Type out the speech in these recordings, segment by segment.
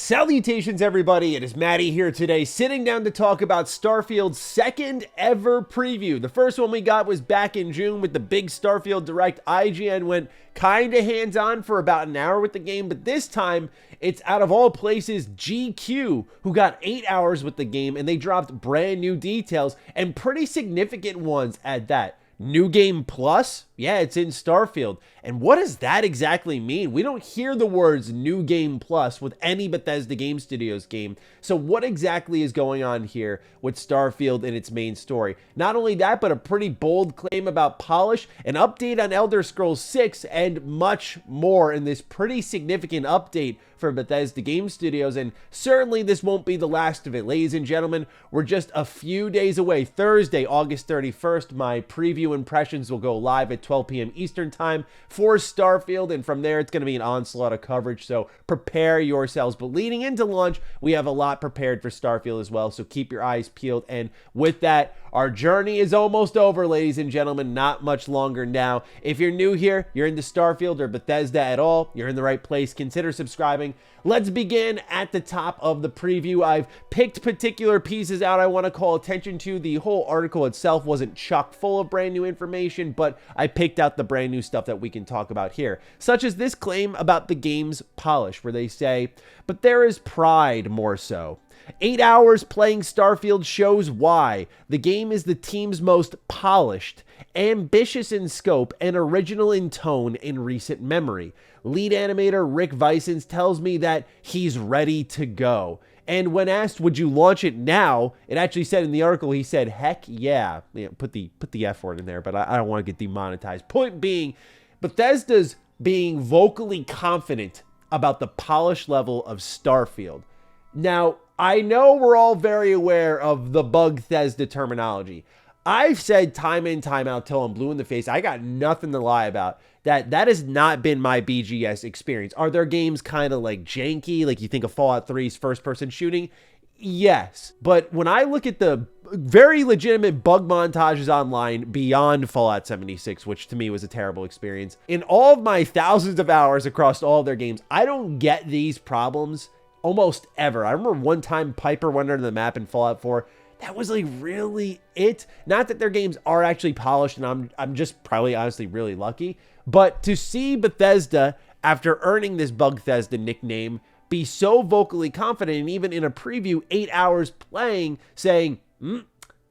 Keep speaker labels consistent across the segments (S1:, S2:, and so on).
S1: Salutations everybody, it is Matty here today, sitting down to talk about Starfield's second ever preview. The first one we got was back in June with the big Starfield Direct. IGN went kinda hands-on for about an hour with the game, but this time it's out of all places GQ, who got 8 hours with the game, and they dropped brand new details, and pretty significant ones at that. New Game Plus? Yeah, it's in Starfield. And what does that exactly mean? We don't hear the words New Game Plus with any Bethesda Game Studios game. So what exactly is going on here with Starfield and its main story? Not only that, but a pretty bold claim about polish, an update on Elder Scrolls 6, and much more in this pretty significant update for Bethesda Game Studios. And certainly this won't be the last of it. Ladies and gentlemen, we're just a few days away. Thursday, August 31st, my preview impressions will go live at 12 p.m. Eastern Time for Starfield, and from there it's going to be an onslaught of coverage, so prepare yourselves. But leading into launch, we have a lot prepared for Starfield as well, so keep your eyes peeled. And with that, our journey is almost over, ladies and gentlemen. Not much longer now. If you're new here, you're into Starfield or Bethesda at all, you're in the right place. Consider subscribing. Let's begin at the top of the preview. I've picked particular pieces out I want to call attention to. The whole article itself wasn't chock full of brand new information, but I picked out the brand new stuff that we can talk about here, such as this claim about the game's polish, where they say, but there is pride more so. 8 hours playing Starfield shows why. The game is the team's most polished, ambitious in scope, and original in tone in recent memory. Lead animator Rick Vicens tells me that he's ready to go. And when asked, would you launch it now? It actually said in the article, he said, heck yeah. Put the F word in there, but I don't want to get demonetized. Point being, Bethesda's being vocally confident about the polish level of Starfield. Now, I know we're all very aware of the Bethesda terminology. I've said time in, time out till I'm blue in the face, I got nothing to lie about, that has not been my BGS experience. Are there games kind of like janky, like you think of Fallout 3's first-person shooting? Yes. But when I look at the very legitimate bug montages online beyond Fallout 76, which to me was a terrible experience, in all of my thousands of hours across all of their games, I don't get these problems almost ever. I remember one time Piper went under the map in Fallout 4. That was like really it. Not that their games are actually polished, and I'm just probably honestly really lucky. But to see Bethesda, after earning this Bugthesda nickname, be so vocally confident, and even in a preview, 8 hours playing, saying,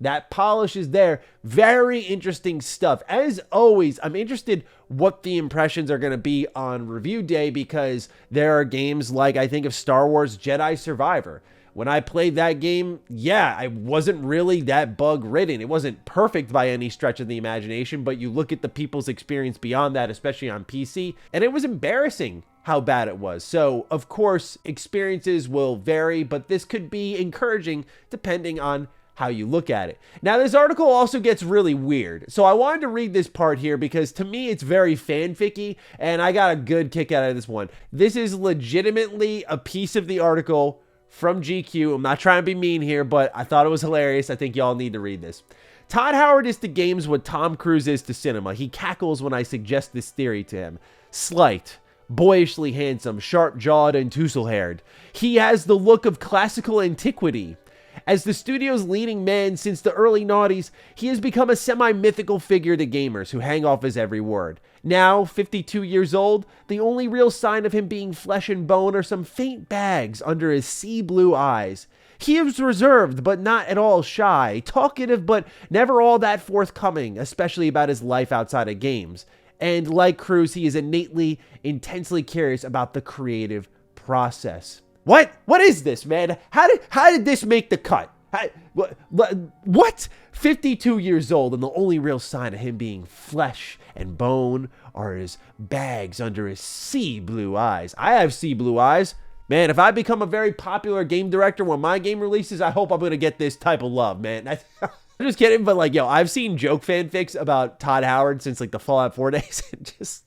S1: that polish is there. Very interesting stuff. As always, I'm interested what the impressions are going to be on review day, because there are games like, I think of Star Wars Jedi Survivor. When I played that game, yeah, I wasn't really that bug-ridden. It wasn't perfect by any stretch of the imagination, but you look at the people's experience beyond that, especially on PC, and it was embarrassing how bad it was. So, of course, experiences will vary, but this could be encouraging depending on how you look at it. Now, this article also gets really weird. So I wanted to read this part here because to me it's very fanficky, and I got a good kick out of this one. This is legitimately a piece of the article from GQ. I'm not trying to be mean here, but I thought it was hilarious. I think y'all need to read this. Todd Howard is to games what Tom Cruise is to cinema. He cackles when I suggest this theory to him. Slight, boyishly handsome, sharp-jawed, and tousle-haired. He has the look of classical antiquity. As the studio's leading man since the early noughties, he has become a semi-mythical figure to gamers who hang off his every word. Now, 52 years old, the only real sign of him being flesh and bone are some faint bags under his sea blue eyes. He is reserved, but not at all shy, talkative, but never all that forthcoming, especially about his life outside of games. And like Cruise, he is innately, intensely curious about the creative process. What is this, man? How did this make the cut? What? 52 years old, and the only real sign of him being flesh and bone are his bags under his sea blue eyes. I have sea blue eyes. Man, if I become a very popular game director when my game releases, I hope I'm going to get this type of love, man. I'm just kidding, but like, yo, I've seen joke fanfics about Todd Howard since like the Fallout 4 days, and just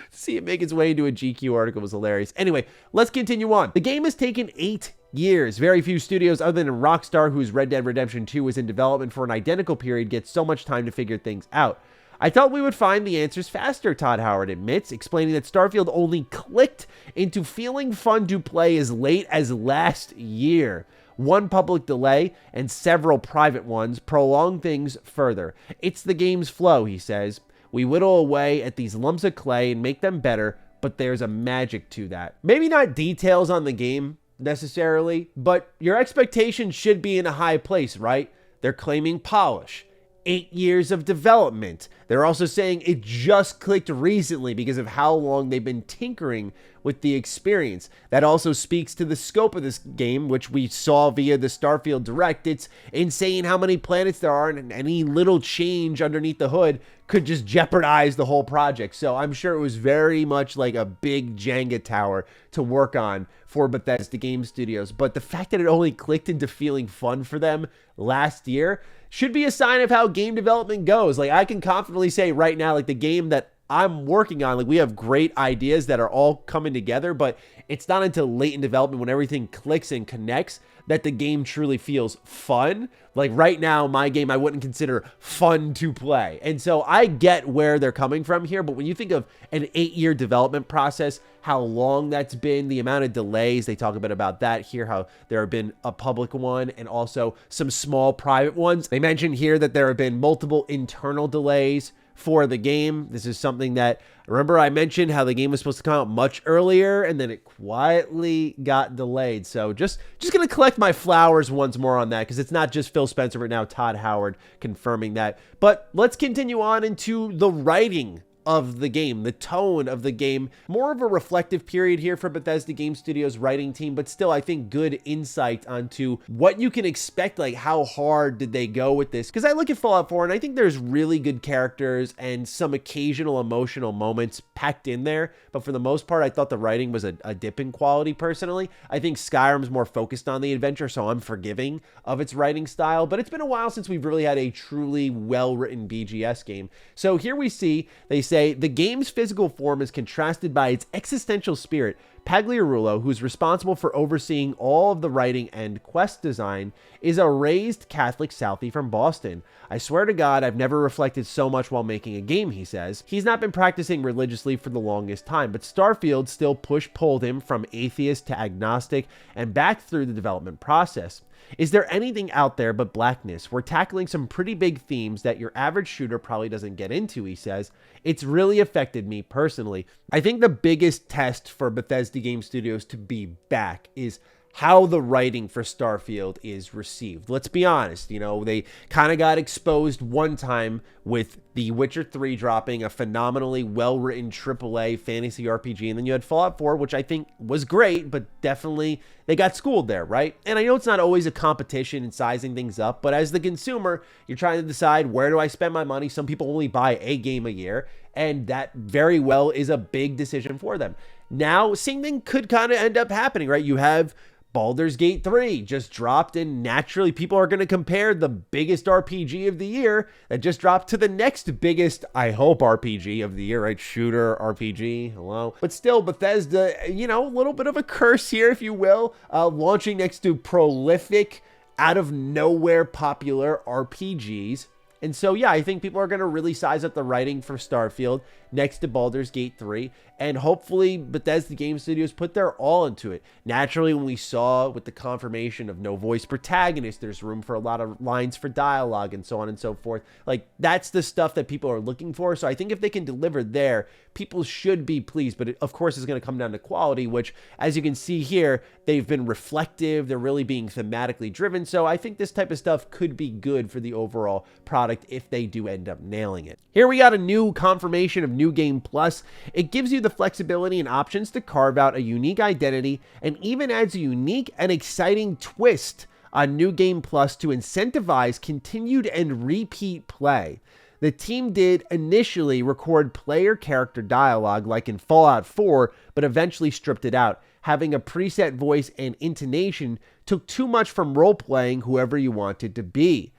S1: see it make its way into a GQ article was hilarious. Anyway, let's continue on. The game has taken 8 years. Very few studios other than Rockstar, whose Red Dead Redemption 2 was in development for an identical period, get so much time to figure things out. I thought we would find the answers faster, Todd Howard admits, explaining that Starfield only clicked into feeling fun to play as late as last year. One public delay and several private ones prolong things further. It's the game's flow, he says. We whittle away at these lumps of clay and make them better, but there's a magic to that. Maybe not details on the game necessarily, but your expectations should be in a high place, right? They're claiming polish. 8 years of development. They're also saying it just clicked recently because of how long they've been tinkering with the experience. That also speaks to the scope of this game, which we saw via the Starfield Direct. It's insane how many planets there are, and any little change underneath the hood could just jeopardize the whole project. So I'm sure it was very much like a big Jenga tower to work on for Bethesda Game Studios. But the fact that it only clicked into feeling fun for them last year should be a sign of how game development goes. Like, I can confidently say right now, like, the game that I'm working on, like, we have great ideas that are all coming together, but it's not until late in development when everything clicks and connects that the game truly feels fun. Like, right now, my game I wouldn't consider fun to play. And so I get where they're coming from here, but when you think of an 8-year development process, how long that's been, the amount of delays, they talk a bit about that here, how there have been a public one and also some small private ones. They mentioned here that there have been multiple internal delays for the game. This is something that, remember I mentioned how the game was supposed to come out much earlier and then it quietly got delayed. So just going to collect my flowers once more on that, because it's not just Phil Spencer, but now Todd Howard confirming that. But let's continue on into the writing of the game, the tone of the game. More of a reflective period here for Bethesda Game Studios writing team, but still I think good insight onto what you can expect, like how hard did they go with this. Because I look at Fallout 4 and I think there's really good characters and some occasional emotional moments packed in there, but for the most part I thought the writing was a dip in quality personally. I think Skyrim's more focused on the adventure, so I'm forgiving of its writing style, but it's been a while since we've really had a truly well-written BGS game. So here we see, they say, the game's physical form is contrasted by its existential spirit. Pagliarulo, who's responsible for overseeing all of the writing and quest design, is a raised Catholic Southie from Boston. I swear to God, I've never reflected so much while making a game, he says. He's not been practicing religiously for the longest time, but Starfield still push-pulled him from atheist to agnostic and back through the development process. Is there anything out there but blackness? We're tackling some pretty big themes that your average shooter probably doesn't get into, he says. It's really affected me personally. I think the biggest test for Bethesda Game Studios to be back is how the writing for Starfield is received. Let's be honest, you know, they kind of got exposed one time with The Witcher 3 dropping, a phenomenally well-written AAA fantasy RPG, and then you had Fallout 4, which I think was great, but definitely they got schooled there, right? And I know it's not always a competition in sizing things up, but as the consumer, you're trying to decide, where do I spend my money? Some people only buy a game a year, and that very well is a big decision for them. Now, same thing could kind of end up happening, right? You have Baldur's Gate 3 just dropped, and naturally people are going to compare the biggest RPG of the year that just dropped to the next biggest, I hope, RPG of the year, right? Shooter RPG, hello. But still, Bethesda, you know, a little bit of a curse here, if you will, launching next to prolific, out of nowhere popular RPGs. And so, yeah, I think people are going to really size up the writing for Starfield next to Baldur's Gate 3, and hopefully Bethesda Game Studios put their all into it. Naturally, when we saw with the confirmation of no voice protagonist, there's room for a lot of lines for dialogue and so on and so forth. Like, that's the stuff that people are looking for. So I think if they can deliver there, people should be pleased. But it, of course, is going to come down to quality, which, as you can see here, they've been reflective. They're really being thematically driven. So I think this type of stuff could be good for the overall product if they do end up nailing it. Here we got a new confirmation of New Game Plus. It gives you the flexibility and options to carve out a unique identity, and even adds a unique and exciting twist on New Game Plus to incentivize continued and repeat play. The team did initially record player character dialogue like in Fallout 4, but eventually stripped it out. Having a preset voice and intonation took too much from role-playing whoever you wanted to be.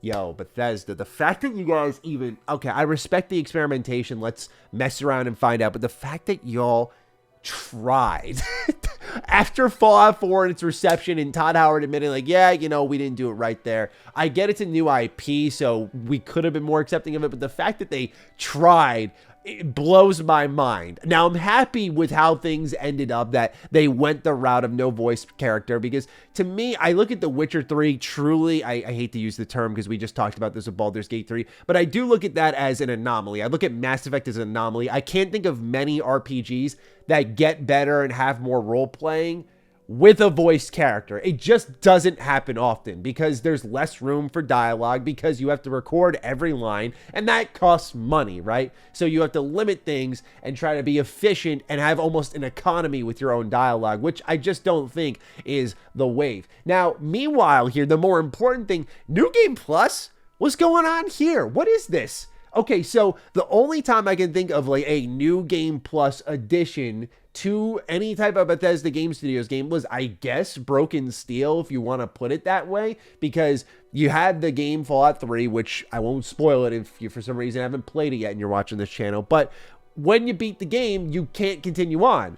S1: Yo, Bethesda, the fact that you guys even... Okay, I respect the experimentation. Let's mess around and find out. But the fact that y'all tried. After Fallout 4 and its reception, and Todd Howard admitting, like, yeah, you know, we didn't do it right there. I get it's a new IP, so we could have been more accepting of it, but the fact that they tried, it blows my mind. Now, I'm happy with how things ended up, that they went the route of no voice character, because to me, I look at The Witcher 3, truly, I hate to use the term because we just talked about this with Baldur's Gate 3, but I do look at that as an anomaly. I look at Mass Effect as an anomaly. I can't think of many RPGs that get better and have more role-playing with a voiced character. It just doesn't happen often because there's less room for dialogue, because you have to record every line, and that costs money, right? So you have to limit things and try to be efficient and have almost an economy with your own dialogue, which I just don't think is the wave. Now, meanwhile here, the more important thing, New Game Plus? What's going on here? What is this? Okay, so the only time I can think of like a New Game Plus addition to any type of Bethesda Game Studios game was, I guess, Broken Steel, if you want to put it that way, because you had the game Fallout 3, which I won't spoil it if you for some reason haven't played it yet and you're watching this channel, but when you beat the game, you can't continue on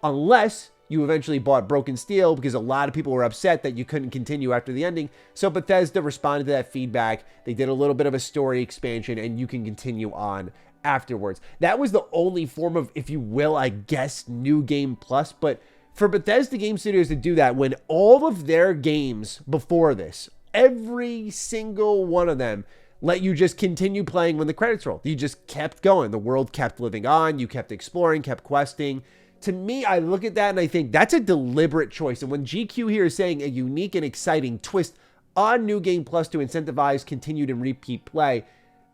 S1: unless you eventually bought Broken Steel, because a lot of people were upset that you couldn't continue after the ending. So Bethesda responded to that feedback. They did a little bit of a story expansion, and you can continue on afterwards. That was the only form of, if you will, I guess, New Game Plus. But for Bethesda Game Studios to do that, when all of their games before this, every single one of them, let you just continue playing when the credits rolled. You just kept going. The world kept living on. You kept exploring, kept questing. To me, I look at that and I think that's a deliberate choice. And when GQ here is saying a unique and exciting twist on New Game Plus to incentivize continued and repeat play,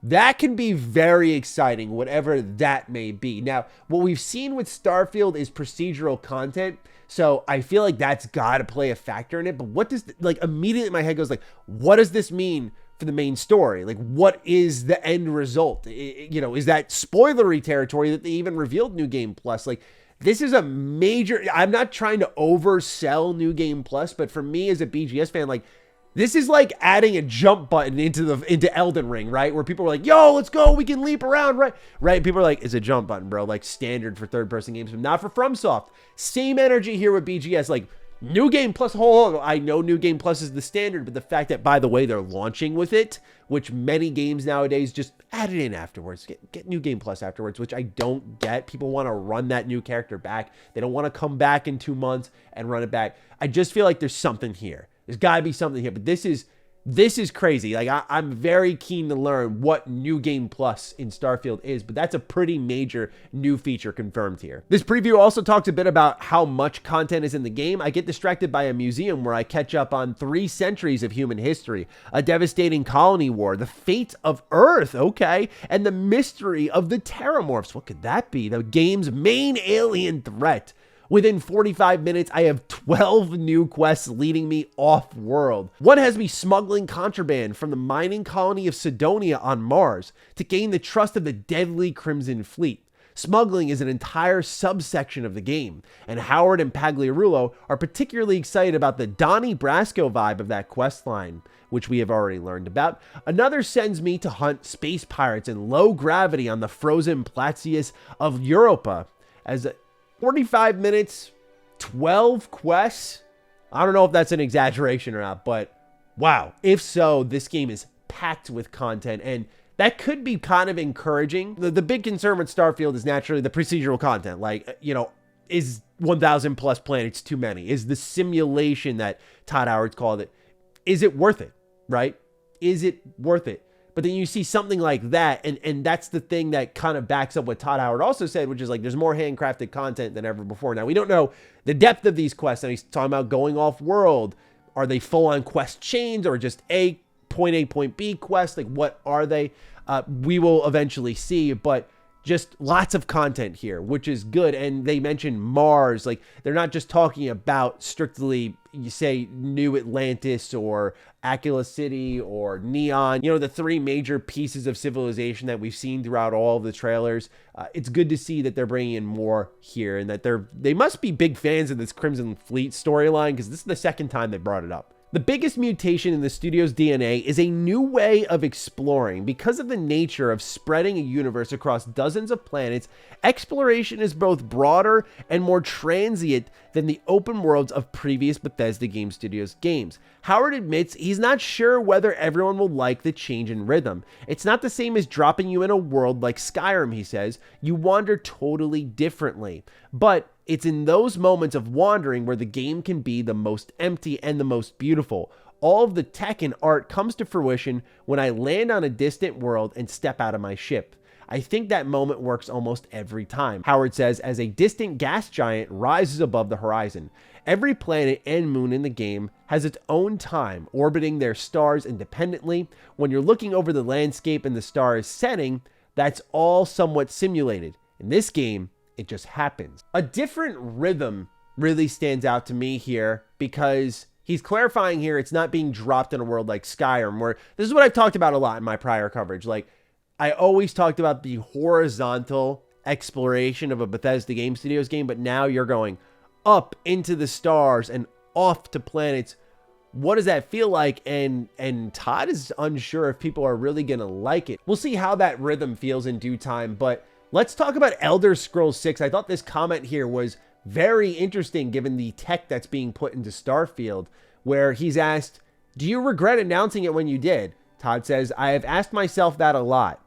S1: that can be very exciting, whatever that may be. Now, what we've seen with Starfield is procedural content, so I feel like that's got to play a factor in it. But what does, like, immediately my head goes like, what does this mean for the main story? Like, what is the end result? You know, is that spoilery territory that they even revealed New Game Plus? Like, this is a major, I'm not trying to oversell New Game Plus, but for me as a BGS fan, like, this is like adding a jump button into Elden Ring, right? Where people are like, yo, let's go, we can leap around, right? Right? People are like, it's a jump button, bro, like standard for third-person games, but not for FromSoft. Same energy here with BGS, like, New Game Plus, I know New Game Plus is the standard, but the fact that, by the way, they're launching with it, which many games nowadays just add it in afterwards. Get New Game Plus afterwards, which I don't get. People want to run that new character back. They don't want to come back in 2 months and run it back. I just feel like there's something here. There's got to be something here, but this is crazy. Like, I'm very keen to learn what New Game Plus in Starfield is, but that's a pretty major new feature confirmed here. This preview also talks a bit about how much content is in the game. I get distracted by a museum where I catch up on 3 centuries of human history, a devastating colony war, the fate of Earth, okay, and the mystery of the Terramorphs. What could that be? The game's main alien threat. Within 45 minutes, I have 12 new quests leading me off-world. One has me smuggling contraband from the mining colony of Sidonia on Mars to gain the trust of the deadly Crimson Fleet. Smuggling is an entire subsection of the game, and Howard and Pagliarulo are particularly excited about the Donnie Brasco vibe of that quest line, which we have already learned about. Another sends me to hunt space pirates in low gravity on the frozen Placius of Europa. As 45 minutes, 12 quests. I don't know if that's an exaggeration or not, but wow. If so, this game is packed with content, and that could be kind of encouraging. The big concern with Starfield is naturally the procedural content. Like, you know, is 1,000 plus planets too many? Is the simulation that Todd Howard's called it, is it worth it, right? Is it worth it? But then you see something like that, and that's the thing that kind of backs up what Todd Howard also said, which is like there's more handcrafted content than ever before. Now, we don't know the depth of these quests, and he's talking about going off-world. Are they full-on quest chains or just A, point A, point B quest? Like, what are they? We will eventually see, but just lots of content here, which is good. And they mentioned Mars. Like, they're not just talking about strictly, you say, New Atlantis or Aquila City or Neon, you know, the 3 major pieces of civilization that we've seen throughout all of the trailers. It's good to see that they're bringing in more here, and that they must be big fans of this Crimson Fleet storyline, because this is the second time they brought it up. The biggest mutation in the studio's DNA is a new way of exploring. Because of the nature of spreading a universe across dozens of planets, exploration is both broader and more transient than the open worlds of previous Bethesda Game Studios games. Howard admits he's not sure whether everyone will like the change in rhythm. It's not the same as dropping you in a world like Skyrim, he says. You wander totally differently. But it's in those moments of wandering where the game can be the most empty and the most beautiful. All of the tech and art comes to fruition when I land on a distant world and step out of my ship. I think that moment works almost every time, Howard says, as a distant gas giant rises above the horizon. Every planet and moon in the game has its own time, orbiting their stars independently. When you're looking over the landscape and the star is setting, that's all somewhat simulated. In this game, it just happens. A different rhythm really stands out to me here because he's clarifying here it's not being dropped in a world like Skyrim, where this is what I've talked about a lot in my prior coverage. Like, I always talked about the horizontal exploration of a Bethesda Game Studios game, but now you're going up into the stars and off to planets. What does that feel like? And Todd is unsure if people are really going to like it. We'll see how that rhythm feels in due time, but let's talk about Elder Scrolls 6. I thought this comment here was very interesting given the tech that's being put into Starfield, where he's asked, do you regret announcing it when you did? Todd says, I have asked myself that a lot.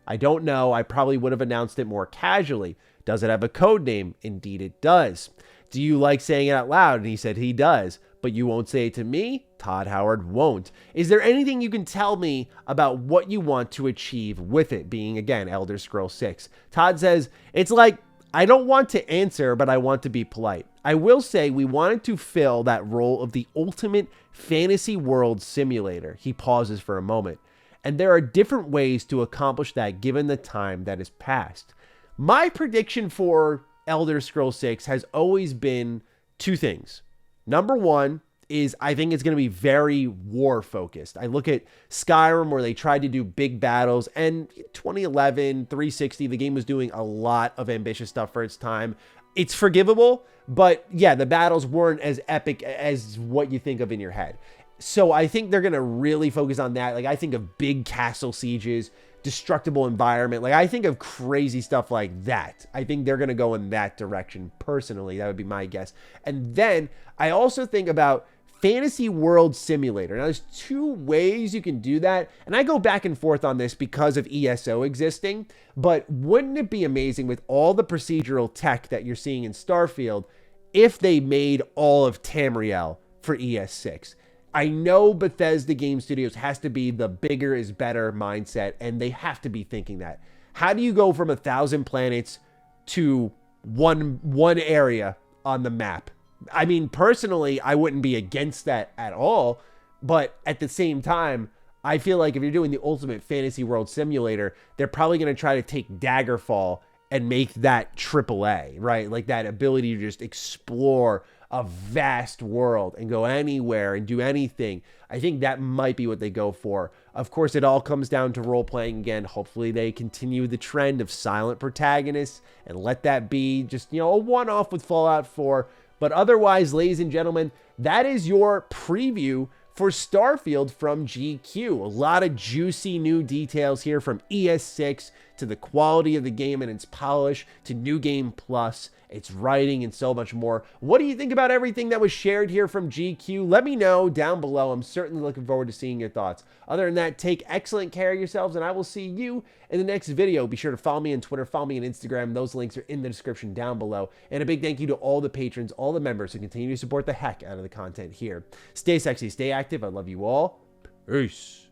S1: I don't know. I probably would have announced it more casually. Does it have a code name? Indeed, it does. Do you like saying it out loud? And he said he does. But you won't say it to me? Todd Howard won't. Is there anything you can tell me about what you want to achieve with it, being, again, Elder Scrolls 6? Todd says, it's like, I don't want to answer, but I want to be polite. I will say we wanted to fill that role of the ultimate fantasy world simulator. He pauses for a moment. And there are different ways to accomplish that given the time that has passed. My prediction for Elder Scrolls 6 has always been two things. Number one is I think it's going to be very war focused. I look at Skyrim where they tried to do big battles, and 2011, 360, the game was doing a lot of ambitious stuff for its time. It's forgivable, but yeah, the battles weren't as epic as what you think of in your head. So I think they're going to really focus on that. Like, I think of big castle sieges, destructible environment. Like, I think of crazy stuff like that. I think they're going to go in that direction personally. That would be my guess. And then I also think about fantasy world simulator. Now, there's two ways you can do that. And I go back and forth on this because of ESO existing. But wouldn't it be amazing with all the procedural tech that you're seeing in Starfield if they made all of Tamriel for ES6? I know Bethesda Game Studios has to be the bigger is better mindset, and they have to be thinking that. How do you go from 1,000 planets to one area on the map? I mean, personally, I wouldn't be against that at all, but at the same time, I feel like if you're doing the ultimate fantasy world simulator, they're probably going to try to take Daggerfall and make that AAA, right? Like that ability to just explore a vast world and go anywhere and do anything. I think that might be what they go for. Of course, it all comes down to role-playing again. Hopefully they continue the trend of silent protagonists and let that be just, you know, a one-off with Fallout 4. But otherwise, ladies and gentlemen, that is your preview for Starfield from GQ. A lot of juicy new details here, from ES6 to the quality of the game and its polish to New Game Plus, its writing, and so much more. What do you think about everything that was shared here from GQ? Let me know down below. I'm certainly looking forward to seeing your thoughts. Other than that, take excellent care of yourselves, and I will see you in the next video. Be sure to follow me on Twitter, follow me on Instagram. Those links are in the description down below. And a big thank you to all the patrons, all the members who continue to support the heck out of the content here. Stay sexy, stay active. I love you all. Peace.